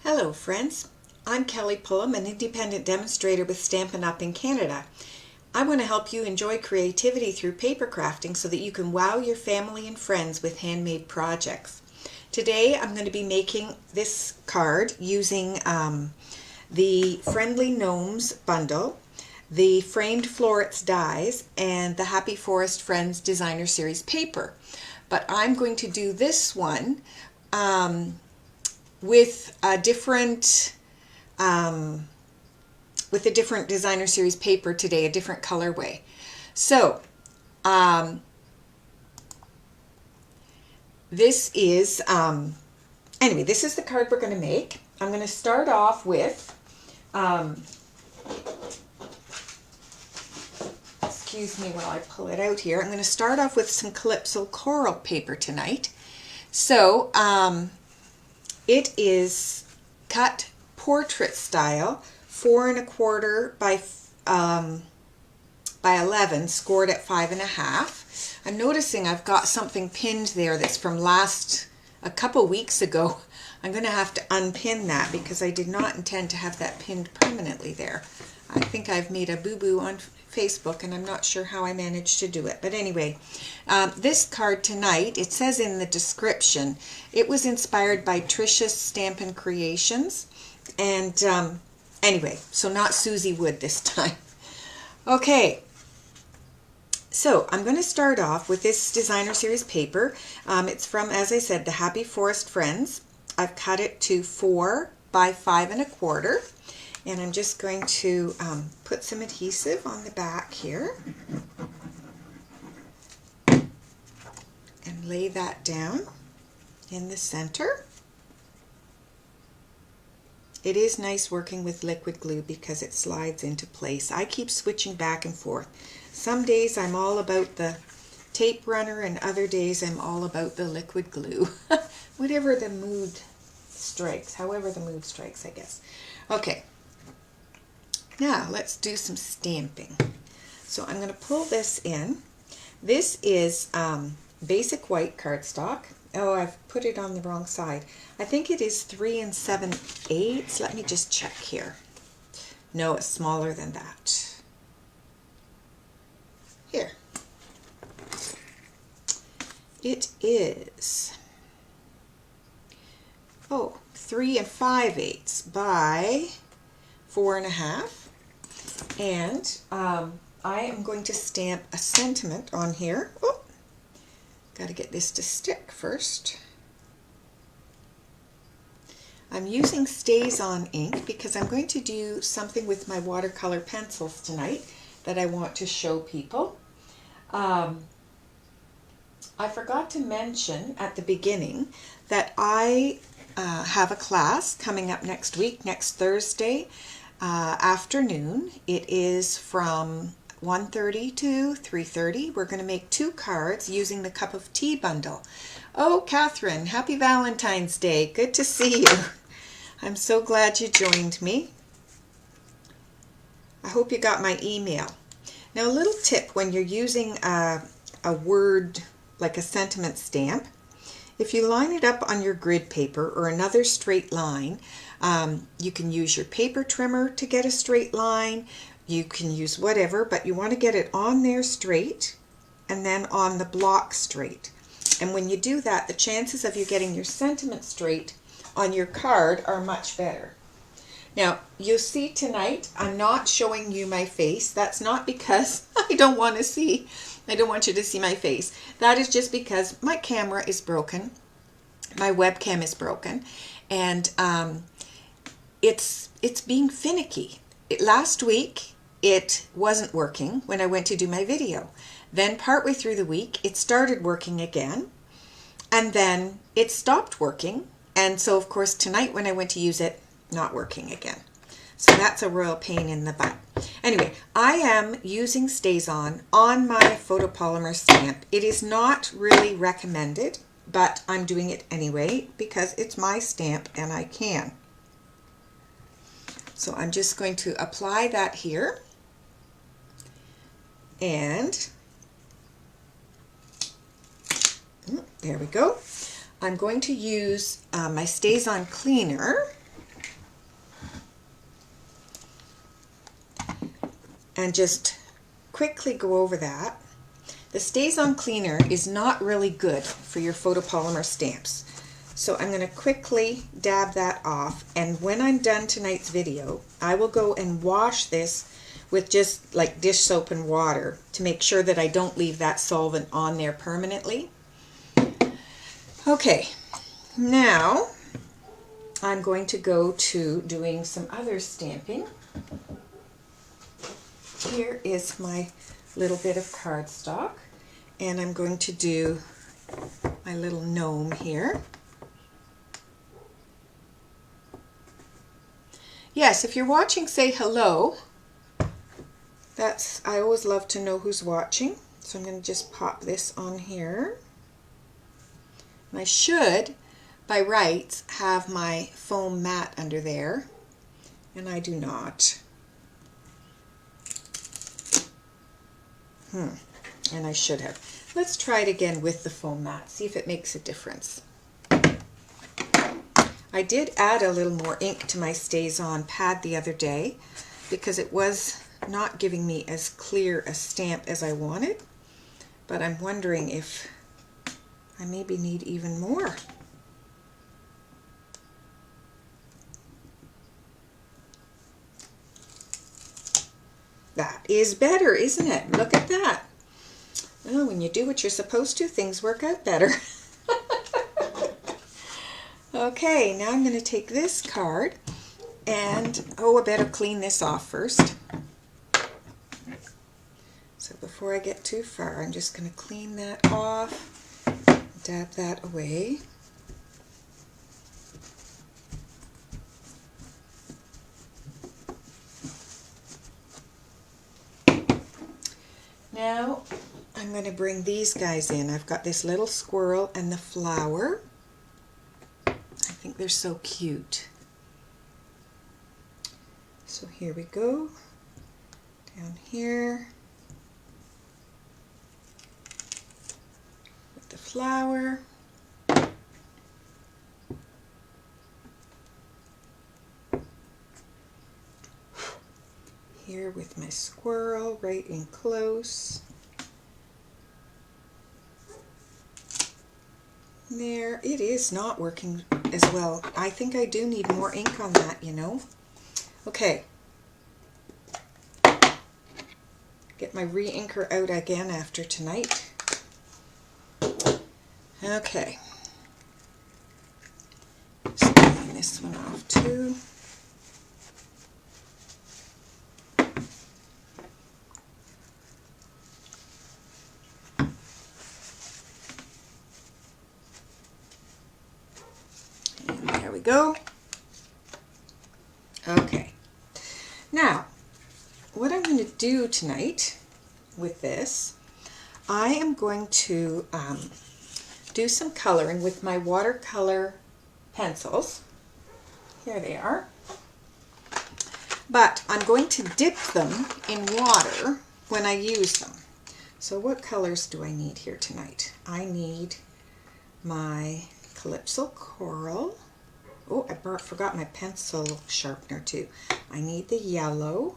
Hello friends, I'm Kelly Pullum, an independent demonstrator with Stampin' Up! In Canada. I want to help you enjoy creativity through paper crafting so that you can wow your family and friends with handmade projects. Today I'm going to be making this card using the Friendly Gnomes bundle, the Framed Florets Dies, and the Happy Forest Friends Designer Series paper. But I'm going to do this one with a different designer series paper today, a different colorway. So this is anyway, this is the card we're going to make. I'm going to start off with excuse me while I pull it out here. I'm going to start off with some Calypso coral paper tonight. So it is cut portrait style, 4 1/4 by 11, scored at 5 1/2. I'm noticing I've got something pinned there that's from a couple weeks ago. I'm going to have to unpin that because I did not intend to have that pinned permanently there. I think I've made a boo-boo on Facebook and I'm not sure how I managed to do it. But anyway, this card tonight, it says in the description, it was inspired by Triciastampingcreations. And anyway, so not Susie Wood this time. Okay, so I'm going to start off with this designer series paper. It's from, as I said, the Happy Forest Friends. I've cut it to 4 by 5 1/4. And I'm just going to put some adhesive on the back here and lay that down in the center. It is nice working with liquid glue because it slides into place. I keep switching back and forth. Some days I'm all about the tape runner and other days I'm all about the liquid glue. Whatever the mood strikes, however the mood strikes, I guess. Okay. Now let's do some stamping. So I'm going to pull this in. This is basic white cardstock. Oh, I've put it on the wrong side. I think it is 3 7/8. Let me just check here. No, it's smaller than that. Here. It is 3 5/8 by 4 1/2. And I am going to stamp a sentiment on here. Oh, got to get this to stick first. I'm using Stays On ink because I'm going to do something with my watercolor pencils tonight that I want to show people. I forgot to mention at the beginning that I have a class coming up next week, next Thursday afternoon. It is from 1:30 to 3:30. We're going to make 2 cards using the Cup of Tea bundle. Oh, Catherine, happy Valentine's Day. Good to see you. I'm so glad you joined me. I hope you got my email. Now, a little tip when you're using a word like a sentiment stamp, if you line it up on your grid paper or another straight line, you can use your paper trimmer to get a straight line. You can use whatever, but you want to get it on there straight and then on the block straight. And when you do that, the chances of you getting your sentiment straight on your card are much better. Now, you'll see tonight, I'm not showing you my face. That's not because I don't want to see. I don't want you to see my face. That is just because my camera is broken. My webcam is broken. And it's being finicky. Last week, it wasn't working when I went to do my video. Then partway through the week, it started working again. And then it stopped working. And so, of course, tonight when I went to use it, not working again. So that's a real pain in the butt. Anyway, I am using Stays On my photopolymer stamp. It is not really recommended, but I'm doing it anyway because it's my stamp and I can. So I'm just going to apply that here. And there we go. I'm going to use my Stays On cleaner and just quickly go over that. The StazOn cleaner is not really good for your photopolymer stamps. So I'm going to quickly dab that off, and when I'm done tonight's video, I will go and wash this with just like dish soap and water to make sure that I don't leave that solvent on there permanently. Okay, now I'm going to go to doing some other stamping. Here is my little bit of cardstock, and I'm going to do my little gnome here. Yes, if you're watching, say hello. I always love to know who's watching. So I'm going to just pop this on here. And I should, by rights, have my foam mat under there, and I do not. And I should have. Let's try it again with the foam mat, see if it makes a difference. I did add a little more ink to my StazOn pad the other day because it was not giving me as clear a stamp as I wanted, but I'm wondering if I maybe need even more. That is better, isn't it? Look at that. Oh, when you do what you're supposed to, things work out better. Okay, now I'm going to take this card and, I better clean this off first. So before I get too far, I'm just going to clean that off, dab that away. Now I'm going to bring these guys in. I've got this little squirrel and the flower. I think they're so cute. So here we go. Down here with the flower. Here with my squirrel right in close. There, it is not working as well. I think I do need more ink on that, you know. Okay. Get my re-inker out again after tonight. Okay. Just clean this one off too. Go. Okay. Now, what I'm going to do tonight with this, I am going to do some coloring with my watercolor pencils. Here they are. But I'm going to dip them in water when I use them. So what colors do I need here tonight? I need my Calypso Coral. Oh, I forgot my pencil sharpener too. I need the yellow,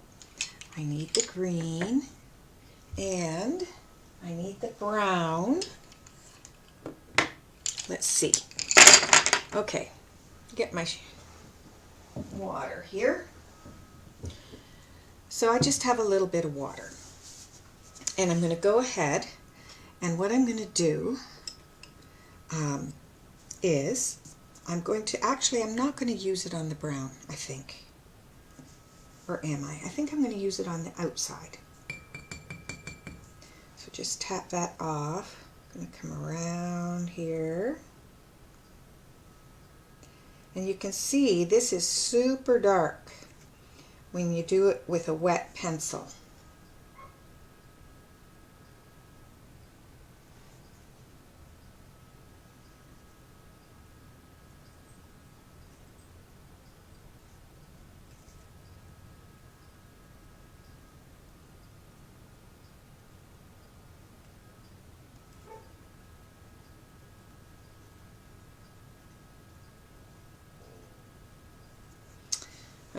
I need the green, and I need the brown. Let's see. Okay, get my water here. So I just have a little bit of water. And I'm going to go ahead, and what I'm going to do is I'm going to, actually I'm not going to use it on the brown, I think. Or am I? I think I'm going to use it on the outside. So just tap that off. I'm going to come around here. And you can see this is super dark when you do it with a wet pencil.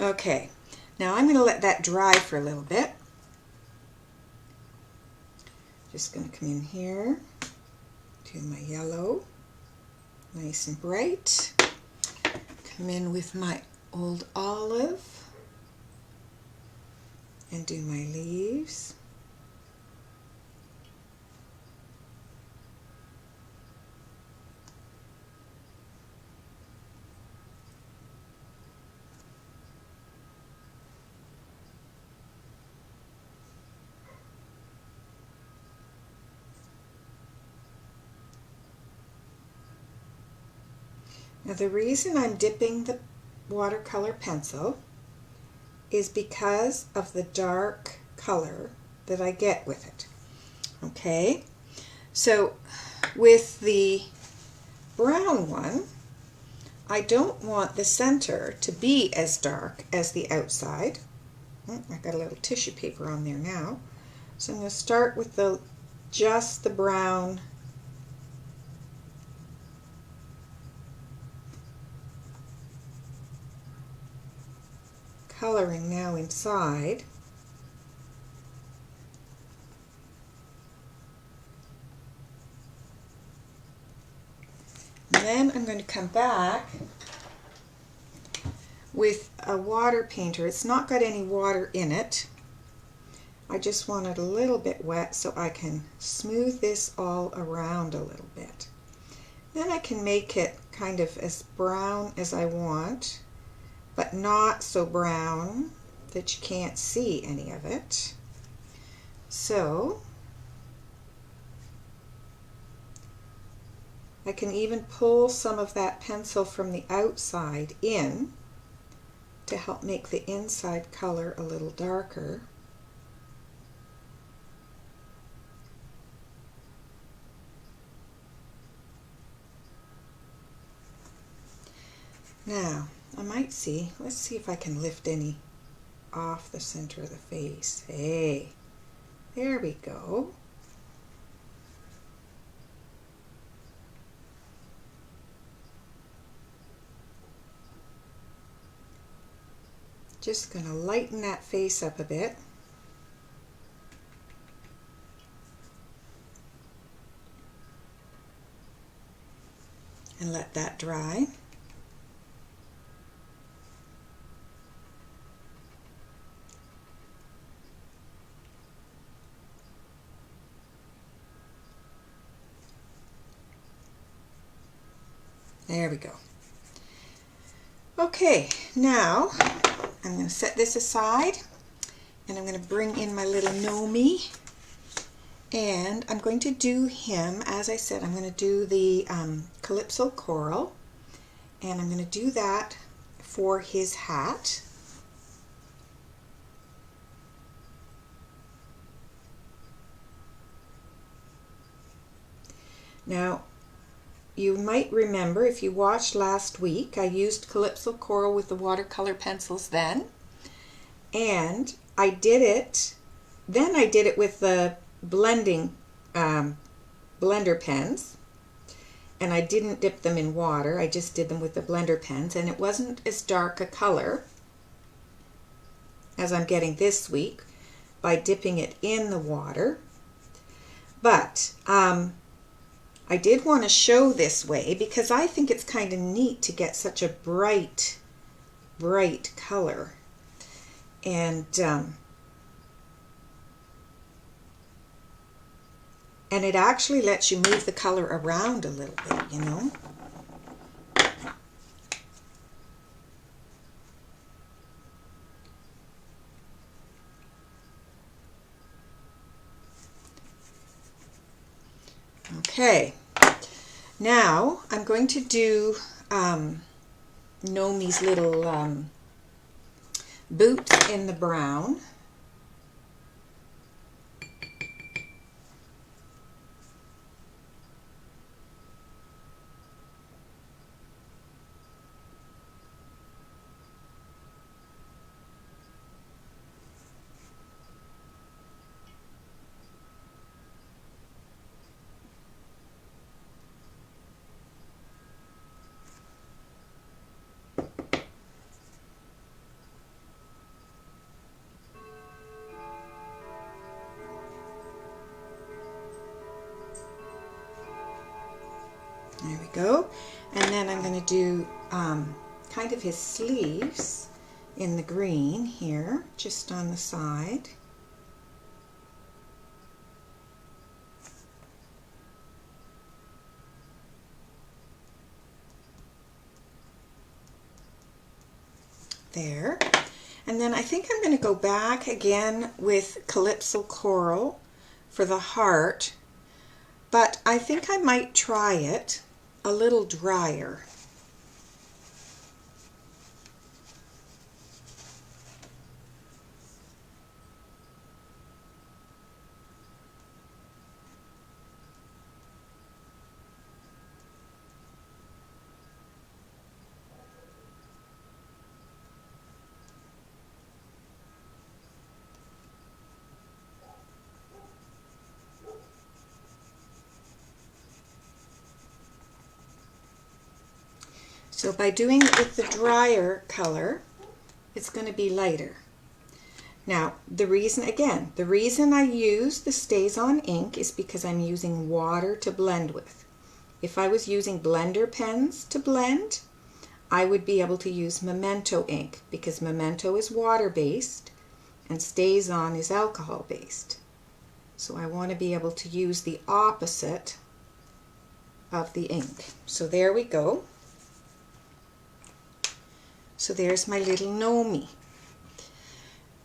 Okay, now I'm going to let that dry for a little bit, Just going to come in here, do my yellow, nice and bright. Come in with my old olive and do my leaves. Now the reason I'm dipping the watercolor pencil is because of the dark color that I get with it. Okay, so with the brown one, I don't want the center to be as dark as the outside. I've got a little tissue paper on there now. So I'm going to start with just the brown coloring now inside. And then I'm going to come back with a water painter. It's not got any water in it. I just want it a little bit wet so I can smooth this all around a little bit. Then I can make it kind of as brown as I want, but not so brown that you can't see any of it. So I can even pull some of that pencil from the outside in to help make the inside color a little darker. Now, I might see, let's see if I can lift any off the center of the face. Hey, there we go. Just going to lighten that face up a bit. And let that dry. There we go. Okay, now I'm going to set this aside and I'm going to bring in my little Gnome, and I'm going to do him, as I said, I'm going to do the Calypso Coral, and I'm going to do that for his hat. Now, you might remember, if you watched last week, I used Calypso Coral with the watercolor pencils then. And I did it, then I did it with the blending blender pens. And I didn't dip them in water, I just did them with the blender pens. And it wasn't as dark a color as I'm getting this week by dipping it in the water. But I did want to show this way because I think it's kind of neat to get such a bright color. And it actually lets you move the color around a little bit, you know. Okay, now I'm going to do Gnome's little boots in the brown. go. And then I'm going to do kind of his sleeves in the green here, just on the side. There. And then I think I'm going to go back again with Calypso Coral for the heart, but I think I might try it a little drier. So by doing it with the drier color, it's going to be lighter. Now, the reason I use the Stays On ink is because I'm using water to blend with. If I was using blender pens to blend, I would be able to use Memento ink because Memento is water-based and Stays On is alcohol-based. So I want to be able to use the opposite of the ink. So there we go. So there's my little Gnomey.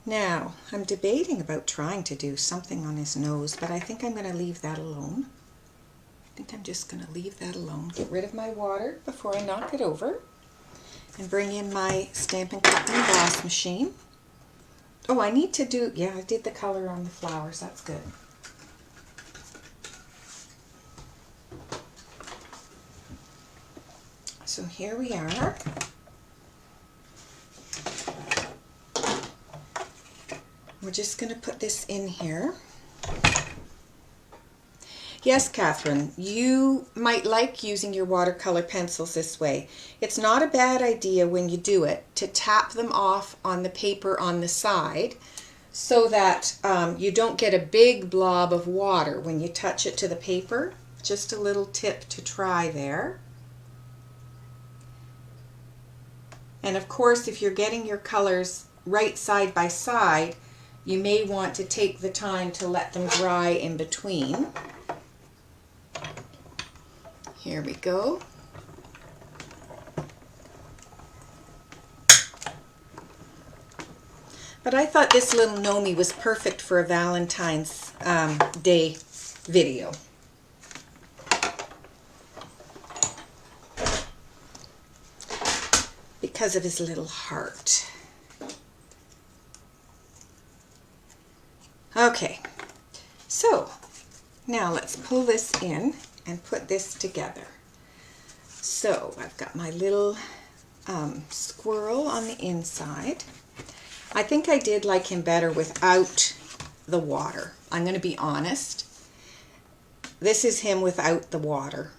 Now, I'm debating about trying to do something on his nose, but I think I'm going to leave that alone. I think I'm just going to leave that alone. Get rid of my water before I knock it over. And bring in my Stampin' Cut and Emboss machine. Oh, I need to do, yeah, I did the color on the flowers. That's good. So here we are. We're just going to put this in here. Yes, Catherine, you might like using your watercolor pencils this way. It's not a bad idea when you do it to tap them off on the paper on the side so that you don't get a big blob of water when you touch it to the paper. Just a little tip to try there. And of course, if you're getting your colors right side by side, you may want to take the time to let them dry in between. Here we go. But I thought this little Gnomey was perfect for a Valentine's Day video. Because of his little heart. Okay, so now let's pull this in and put this together. So I've got my little squirrel on the inside. I think I did like him better without the water. I'm going to be honest. This is him without the water.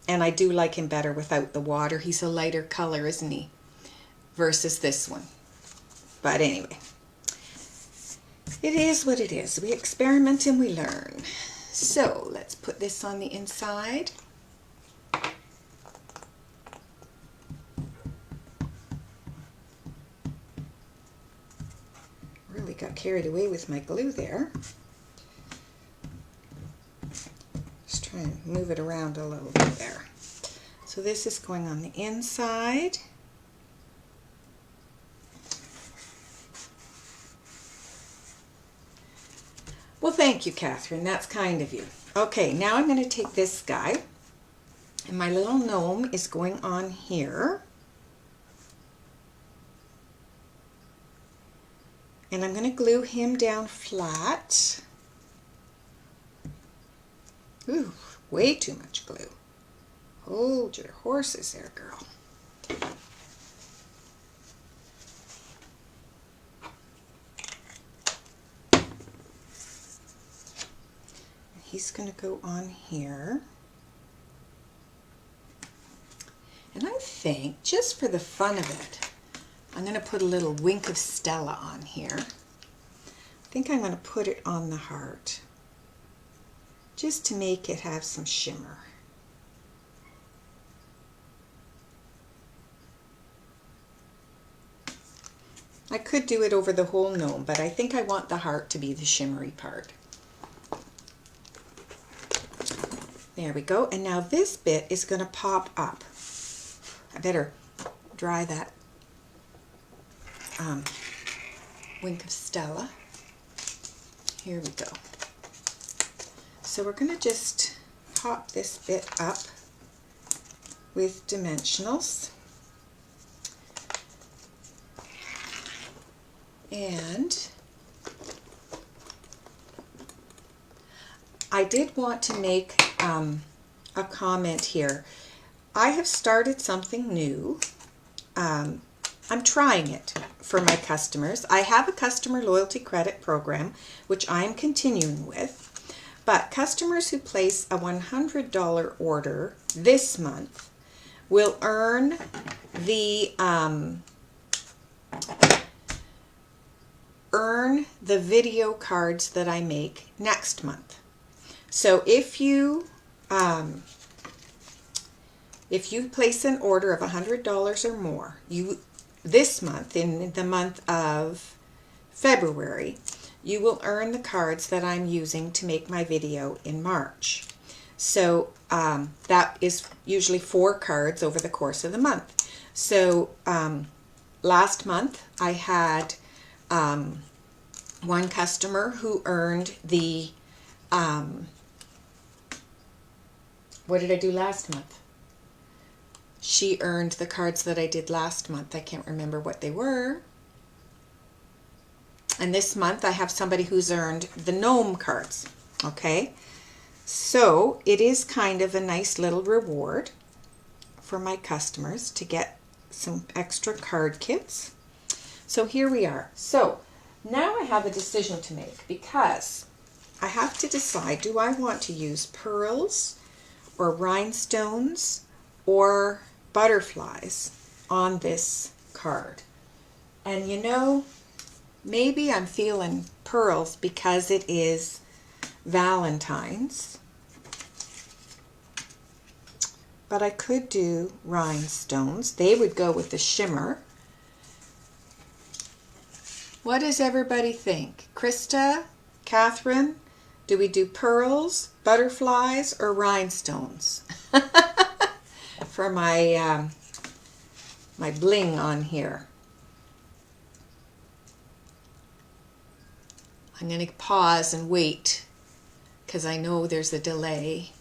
And I do like him better without the water. He's a lighter color, isn't he? Versus this one. But anyway. It is what it is. We experiment and we learn. So let's put this on the inside. Really got carried away with my glue there. Just try and move it around a little bit there. So this is going on the inside. Well, thank you, Catherine. That's kind of you. Okay, now I'm going to take this guy, and my little gnome is going on here. And I'm going to glue him down flat. Ooh, way too much glue. Hold your horses there, girl. He's going to go on here. And I think, just for the fun of it, I'm going to put a little wink of Stella on here. I think I'm going to put it on the heart, just to make it have some shimmer. could do it over the whole gnome, but I think I want the heart to be the shimmery part. There we go. And now this bit is going to pop up. I better dry that wink of Stella. Here we go. So we're going to just pop this bit up with dimensionals. And I did want to make a comment here. I have started something new. I'm trying it for my customers. I have a customer loyalty credit program, which I am continuing with. But customers who place a $100 order this month will earn the video cards that I make next month. So if you place an order of $100 or more, this month, in the month of February, you will earn the cards that I'm using to make my video in March. So that is usually 4 cards over the course of the month. So last month I had one customer who earned the, what did I do last month? She earned the cards that I did last month. I can't remember what they were. And this month I have somebody who's earned the gnome cards. Okay, so it is kind of a nice little reward for my customers to get some extra card kits. So here we are. So now I have a decision to make, because I have to decide, do I want to use pearls or rhinestones or butterflies on this card? And you know, maybe I'm feeling pearls because it is Valentine's, but I could do rhinestones. They would go with the shimmer. What does everybody think? Krista, Catherine, do we do pearls, butterflies, or rhinestones for my my bling on here? I'm going to pause and wait because I know there's a delay.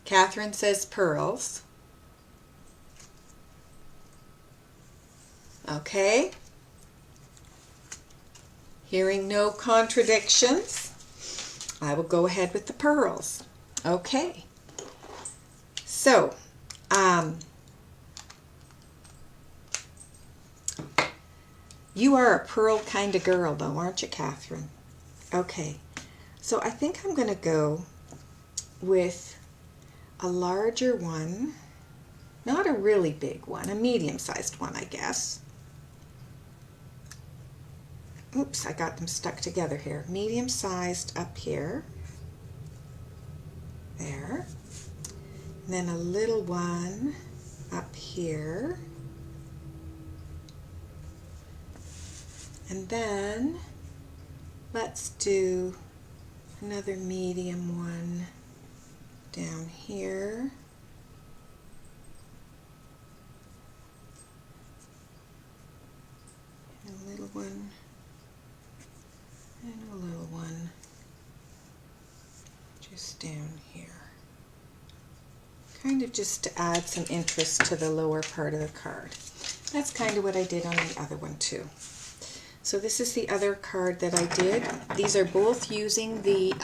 Catherine says pearls. Okay. Hearing no contradictions, I will go ahead with the pearls. Okay. So, you are a pearl kind of girl though, aren't you, Catherine? Okay. So I think I'm going to go with a larger one, not a really big one, a medium-sized one, I guess. Oops, I got them stuck together here. Medium-sized up here. There. And then a little one up here. And then let's do another medium one down here. And a little one. And a little one just down here. Kind of just to add some interest to the lower part of the card. That's kind of what I did on the other one too. So this is the other card that I did. These are both using the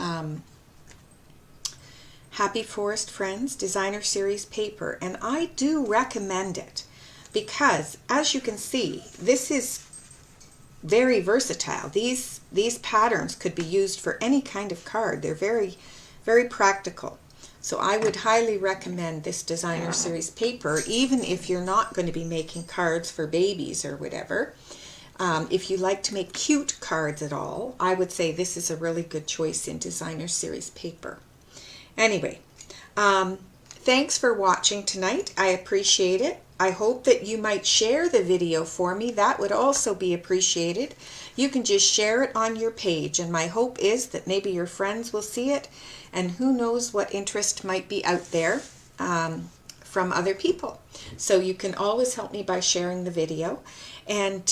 Happy Forest Friends Designer Series paper, and I do recommend it because, as you can see, this is very versatile. These patterns could be used for any kind of card. They're very, very practical. So I would highly recommend this Designer Series paper, even if you're not going to be making cards for babies or whatever. If you like to make cute cards at all, I would say this is a really good choice in Designer Series paper. Anyway, Thanks for watching tonight. I appreciate it. I hope that you might share the video for me. That would also be appreciated. You can just share it on your page, and my hope is that maybe your friends will see it, and who knows what interest might be out there from other people. So you can always help me by sharing the video. And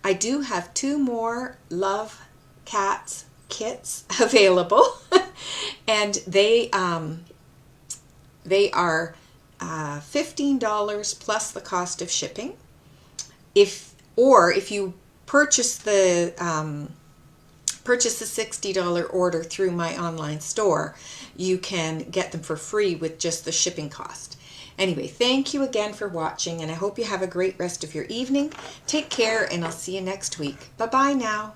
I do have 2 more Love Cats kits available, and they are $15 plus the cost of shipping. If you purchase the $60 order through my online store, you can get them for free with just the shipping cost. Anyway, thank you again for watching, and I hope you have a great rest of your evening. Take care, and I'll see you next week. Bye-bye now.